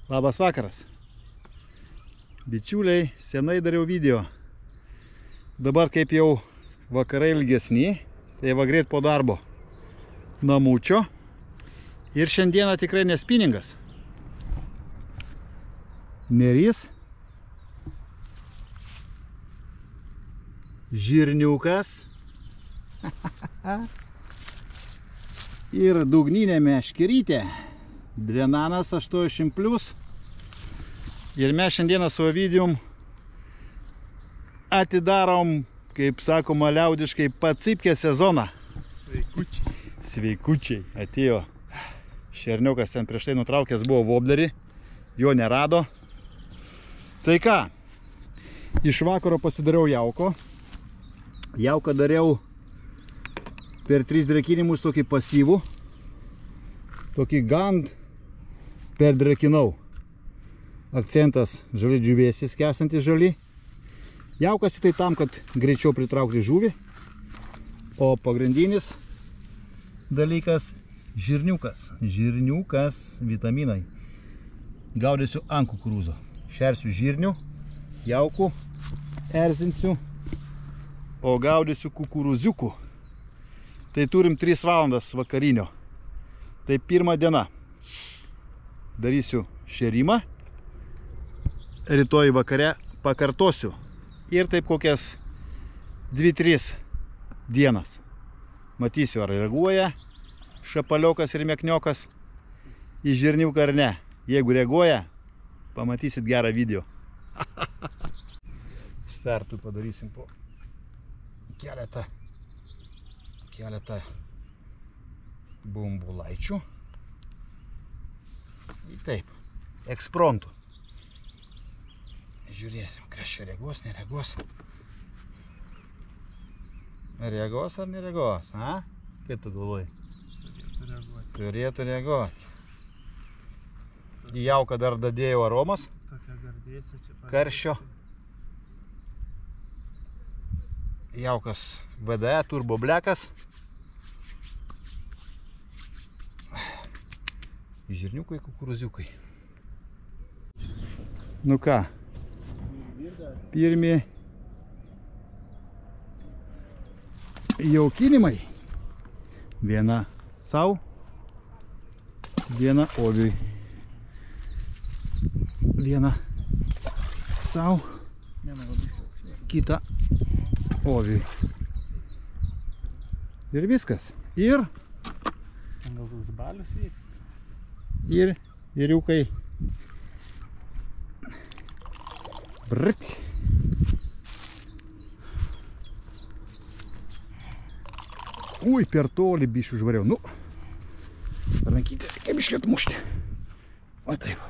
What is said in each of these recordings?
Labas vakaras. Bičiuliai, senai dariau video. Dabar kaip jau vakarai ilgesni, tai va greit po darbo namučio. Ir šiandieną tikrai nespiningas. Neris. Žirniukas. Ir dugninė meškerytė. Drenanas 80+. Ir mes šiandieną su Ovidijum atidarom, kaip sakoma liaudiškai, pacipkę sezoną. Sveikučiai. Sveikučiai. Atėjo šerniukas, ten prieš tai nutraukęs buvo voblerį. Jo nerado. Tai ką, iš vakaro pasidariau jauko. Jauką dariau per 3 drekinimus tokį pasyvų. Tokį gan perdrekinau. Akcentas žali džiūvėsis, kesantis žali. Jaukas tai tam, kad greičiau pritraukti žuvį. O pagrindinis dalykas žirniukas. Žirniukas, vitaminai. Gaudysiu ant kukurūzo. Šersiu žirnių, jaukų, erzinsiu, o gaudysiu kukurūziukų. Tai turim 3 valandas vakarinio. Tai pirma diena. Darysiu šėrimą. Rytoj vakare pakartosiu. Ir taip kokias 2-3 dienas. Matysiu, ar reaguoja šapaliokas ir mekniokas į žirniuką ar ne. Jeigu reaguoja, pamatysit gerą video. Startui padarysim po keletą bumbulaičių. Ir taip, ekspromtu. Žiūrėsim, kas čia reaguos, nereaguos. Reaguos ar nereaguos, a? Kaip tu galvoji? Turėtų reaguoti. Turėtų reaguoti. Į jauką dar dadėjau aromas. Tokia gardėsė čia. Karščio. Jaukas VDE, turbo blekas. Žirniukai, kukurūziukai. Nu ką, pirmi jaukinimai. Viena sau, viena Oviui. Viena sau, kitą Oviui. Ir viskas. Ir Gal koks balius vyksta? ir iriukai. Brit. Ui, per toli biškių žvariau. Nu, rankytę reikia biškį atmušti. O taip.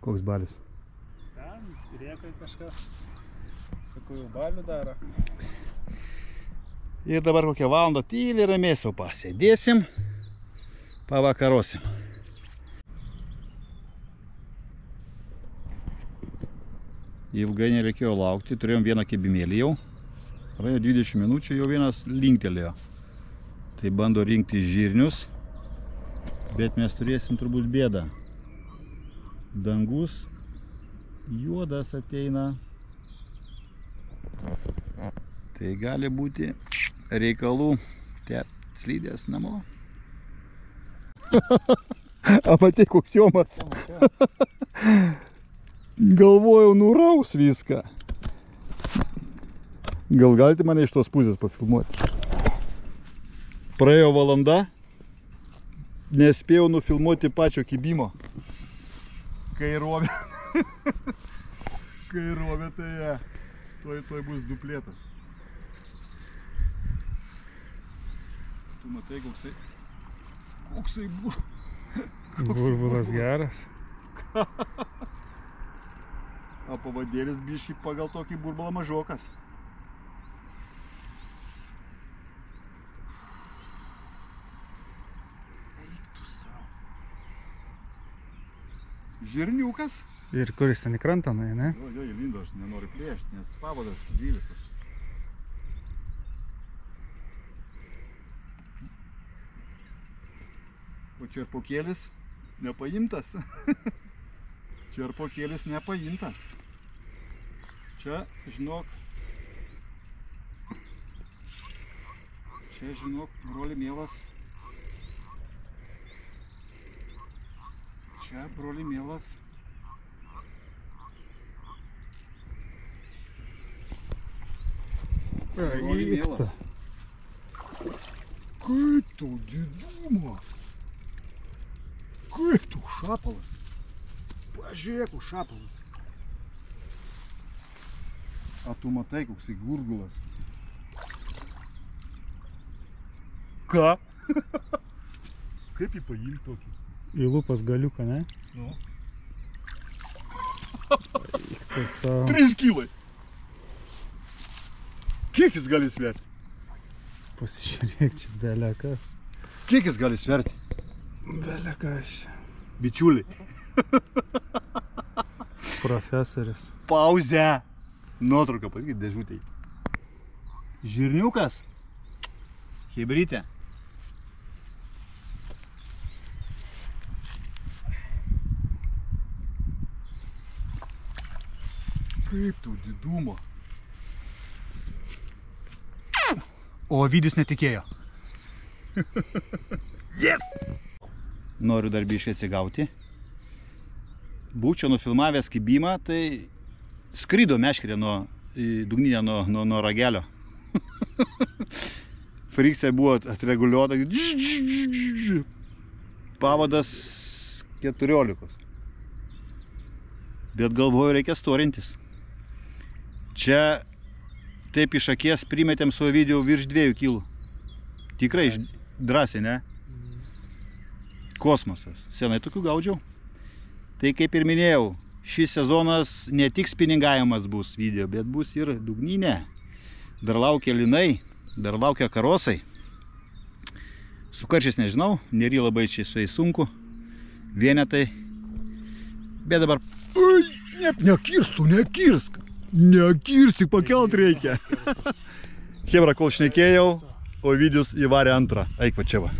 Koks balius? Ten, riekai kažkas. Sakau, jau balių daro. Ir dabar kokią valandą tyliai ramiai sau pasėdėsim, pavakarosim. Ilgai nereikėjo laukti, turėjom vieną kibimėlį jau. Praėjo 20 minučių, jau vienas linktelėjo. Tai bando rinkti žirnius, bet mes turėsim turbūt bėdą. Dangus juodas ateina. Tai gali būti reikalų slydės namo. Apatai koks jomas. Galvojau, nuraus viską. Gal galite mane iš tos pusės pafilmuoti? Praėjo valanda. Nespėjau nufilmuoti pačio kibimo. Kai rovė. Kai rovė, tai tuoj bus duplėtas. Tu matai, koksai Burbulas geras. O pavadėlis biškį pagal tokį burbulą mažokas. Eik tu savo. Žirniukas. Ir kuris ten į krantą nuėjo, ne? Jo, įlindo, aš nenoriu plėšti, nes pavadas didelis. O čerpokėlis nepaimtas. Čerpokėlis nepaimtas. Čia, žinok, broli mielas. Čia, broli mielas. Broli mielas. Kaip tau didumas? Kaip tau šapalas? Pažiūrėk, šapalas. A tu matai, koksai gurgulas. Ką? Kaip jį paimti tokį? Į lūpas galiuką, ne? Nu. 3 kilai. Kiek jis gali sverti? Pasižiūrėk, čia belekas. Kiek jis gali sverti? Belekas. Bičiuliai. Profesorius. Pauzę. Nuotrauką padarykit dėžutėj. Žirniukas. Hebrytė. Kaip tau didumo. O Ovidijus netikėjo. Yes! Noriu dar biškai atsigauti. Būčiau nufilmavęs kibimą, tai skrido meškerė dugninę nuo ragelio. Frikcija buvo atreguliuota. Pavadas 14. Bet galvoju, reikia storintis. Čia taip iš akies primetėm su Ovidiju virš 2 kilų. Tikrai drąsiai, ne? Kosmosas. Senai tokių gaudžiau. Tai kaip ir minėjau, šis sezonas ne tik spiningavimas bus video, bet bus ir dugninė. Dar laukia linai, dar laukia karosai. Su karšiais nežinau, nėri labai čia su jais sunku. Vienetai. Bet dabar... Nekirsk! Nekirsk, tik pakelt reikia. Hebra, kol šnekėjau, Ovidijus įvarė antrą. Eik va čia va.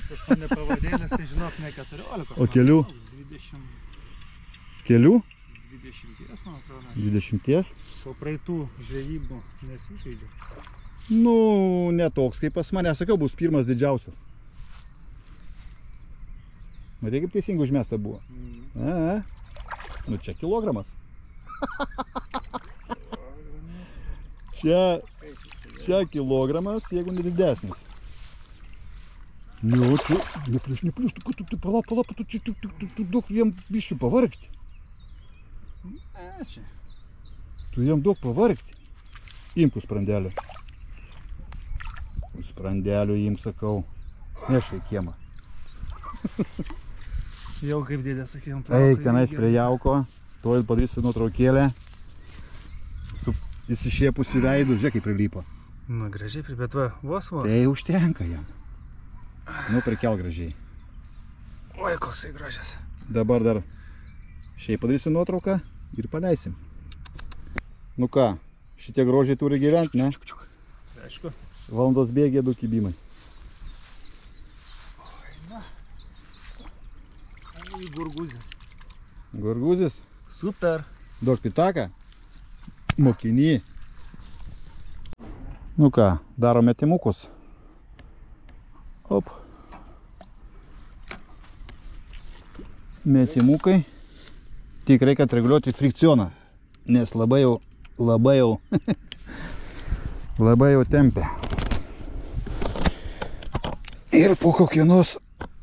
Tas mane pavadėlis, tai žinok, ne 14. O kelių? 20. Kelių? 20, man atrodo. 20? Po praeitų žvejybų nesižaidžiu. Nu, ne toks kaip pas mane. Sakiau, bus pirmas didžiausias. Matai, kaip teisingai užmesta buvo? Nu, čia kilogramas. Čia kilogramas, jeigu nedidesnis. Nu, tu, nepliš, tu palauk, tu daug jam biškį pavargti. Tu jam daug pavargti. Imku sprandeliu. Sprandeliu im sakau. Nešai kiemą. Jau kaip dėdė, sakėjom. Eik tenais prie jauko. Tuoj padarysiu nuotraukėlę. Su įsišėpusi veidu, žiūrėk kaip prilypo. Nu, gražiai, bet va, vos. Tai užtenka jam. Nu, prikel gražiai. Oi, koksai gražias. Dabar dar šiaip padarysiu nuotrauką ir paleisim. Nu ką, šitie grožiai turi gyventi, ne? Aišku. Valandos bėgė 2 kibimai. Oi, na. Gurguzis. Gurguzis? Super. Duok pitaką. Mokinį. Nu ką, darom metimukus. Op. Metimukai. Tik reikia atreguliuoti frikcioną, nes labai jau tempia. Ir po kokienos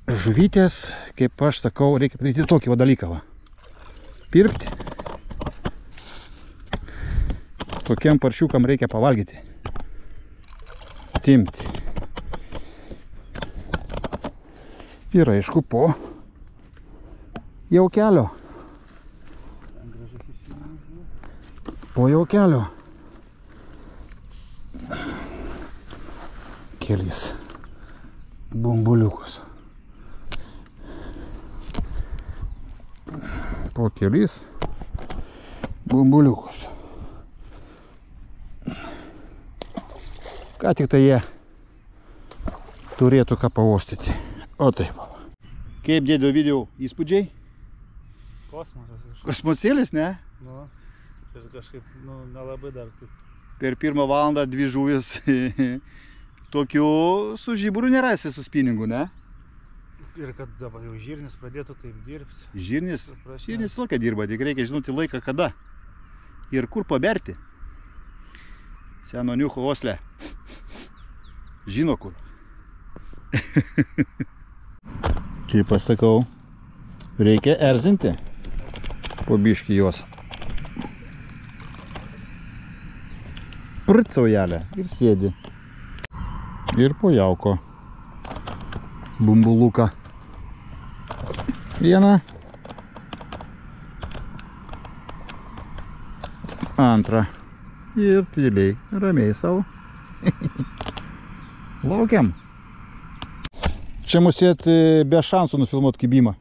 žuvytės, kaip aš sakau, reikia padaryti tokį va dalyką. Va. Pirkti. Tokiam paršiukam reikia pavalgyti. Timti. Ir aišku po jaukelio. Po jaukelio. Kelis bumbuliukus. Po kelis bumbuliukus. Ką tik tai jie turėtų ką pauostyti. O taip. Kaip dėdė Ovidijau įspūdžiai? Kosmosas kažkaip. Kosmosėlis, ne? Nu, ir kažkaip, nu, nelabai dar taip. Per 1 valandą 2 žuvis. Tokių su žiburu nerasi su spinningu, ne? Ir kad dabar jau žirnis pradėtų taip dirbti. Žirnis laiką dirba, tik reikia žinoti laiką kada. Ir kur paberti. Seno niucho oslė. Žino kur. Kaip pasakau, reikia erzinti po biškį juos. Prit saujelę ir sėdi. Ir po jauko bumbuluką. Vieną. Antrą. Ir tyliai, ramiai savo. Laukiam. Čia musėt be šansų nufilmuot kibimą.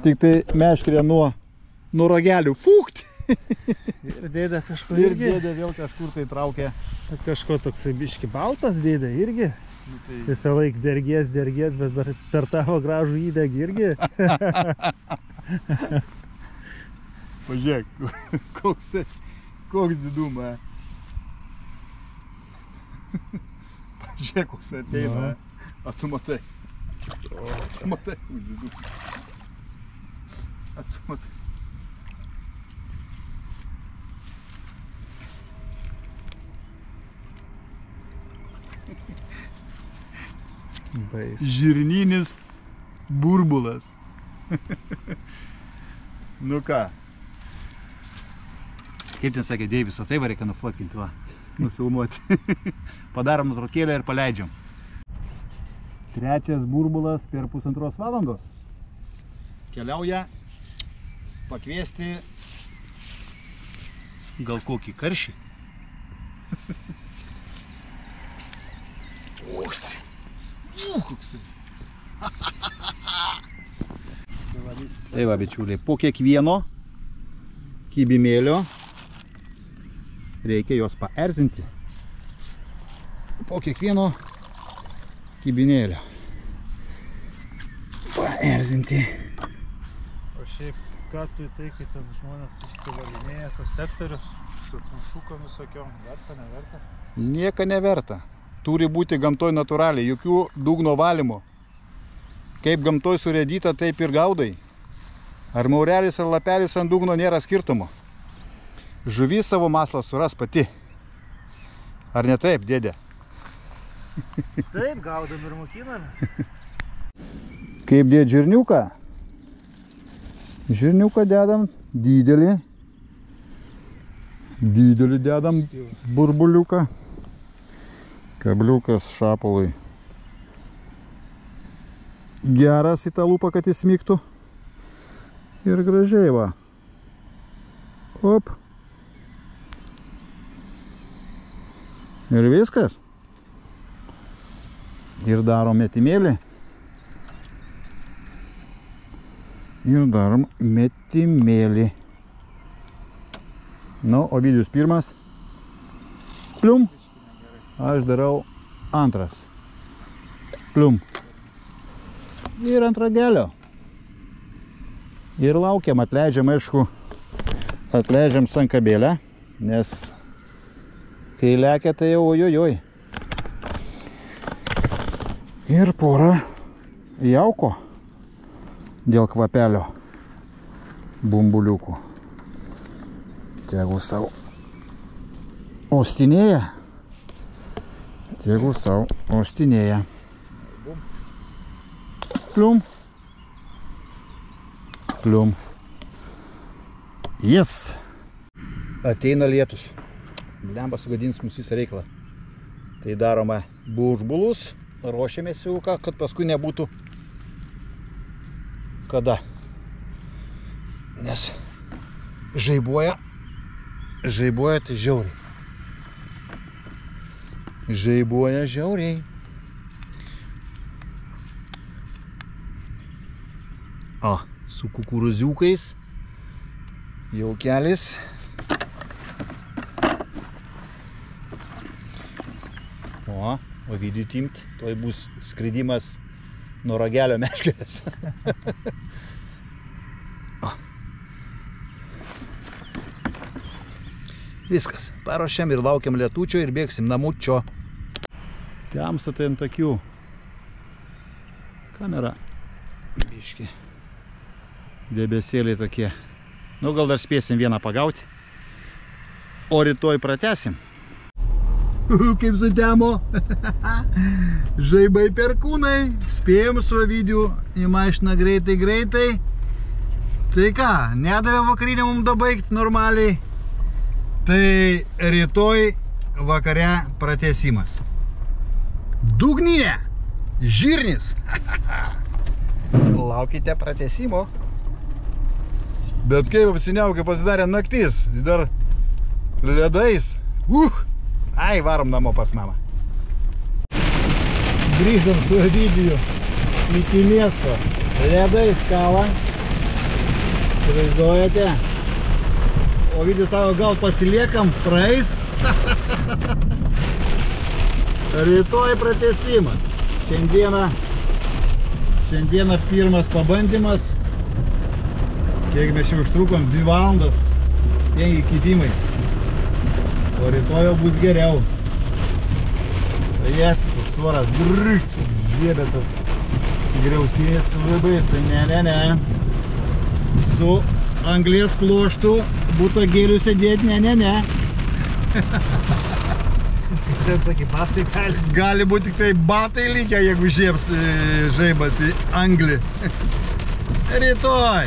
Tik tai meškerė nuo ragelių. Fukt! Ir dėdė kažkur Ir irgi. dėdė vėl kažkur tai traukia. Kažko toksai biški baltas dėdė irgi. Visą laiką dergės, bet per tavo gražų įdegį irgi. Pažiūrėk, koks diduma. Pažiūrėk, koks ateina. A tu matai. Tu matai, koks diduma. A tu matai. Žirninis burbulas. Nu ką? Kaip ten sakė Deivis, o tai va reikia nufotkinti, va. Nufilmuoti. Padarom nuotraukėlę ir paleidžiam. Trečias burbulas per 1,5 valandos. Keliauja pakviesti gal kokį karšį. Užtai. Koksai. Tai va, bičiuliai, po kiekvieno kibimėlio reikia juos paerzinti. Po kiekvieno kibinėlio paerzinti. O šiaip, ką tu į tai, kai ten žmonės išsivalinėja tos sektorius su šūkom visokiom, verta, neverta? Nieka neverta. Turi būti gamtoj natūraliai, jokių dugno valymo. Kaip gamtoj surėdyta, taip ir gaudai. Ar maurelis ar lapelis ant dugno nėra skirtumo. Žuvis savo maslą suras pati. Ar ne taip, dėdė? Taip, gaudam ir mokiname. Kaip dėt žirniuką? Žirniuką dedam didelį. Didelį dedam burbuliuką. Kabliukas šapalui geras į tą lūpą, kad jis smigtų. Ir gražiai va. Op. Ir viskas. Ir darom metimėlį. Ir darom metimėlį. Nu, Ovidijus pirmas. Plium. Aš darau antras. Plium. Ir ant ragelio. Ir laukiam, atleidžiam, aišku, atleidžiam sankabėlę, nes kai lekia, tai jau ojojoj. Ir porą jauko dėl kvapelio bumbuliukų. Tegu savo ostinėja. Tegu savo ostinėja. Plium. Plium. Yes. Ateina lietus. Lemba sugadins mums visą reikalą. Tai darome burbulus, ruošiamės jauką, kad paskui nebūtų kada. Nes žaibuoja tai žiauriai. Žaibuoja žiauriai. O, su kukuruziukais jaukelis. O, Ovidijų timt, toj bus skridimas nuo ragelio meškerės. Viskas, paruošiam ir laukiam lietučio ir bėgsim namučio. Temsta tai ant akių. Kamera. Biški. Debesėliai tokie. Nu, gal dar spėsim vieną pagauti. O rytoj pratęsim. Kaip sutemo. Žaibai perkūnai. Spėjom su Ovidiju į mašiną greitai. Tai ką, nedavė vakarinę mums dabaigti normaliai. Tai rytoj vakare pratęsimas. Dugnyje. Žirnis. Laukite pratęsimo. Bet kaip apsiniaukia pasidarė naktis. Dar ledais. Ai, varom namo pas mamą. Grįžom su Ovidiju iki miesto. Ledais kava. Vaizduojate. Ovidijus savo, gal pasiliekam, praeis. Rytoj pratęsimas. Šiandieną pirmas pabandymas. Kiek mes čia užtrukom? 2 valandas. 5 kitimai. O rytoj jau bus geriau. Tai svoras žiebėtas. Griausinėt su žaibais. Tai ne. Su anglies pluoštų butagėlių sėdėti, ne. Tai sakai, batai gali. Gali būti tik tai batai likę, jeigu žiebs žaibas į anglį. Rytoj.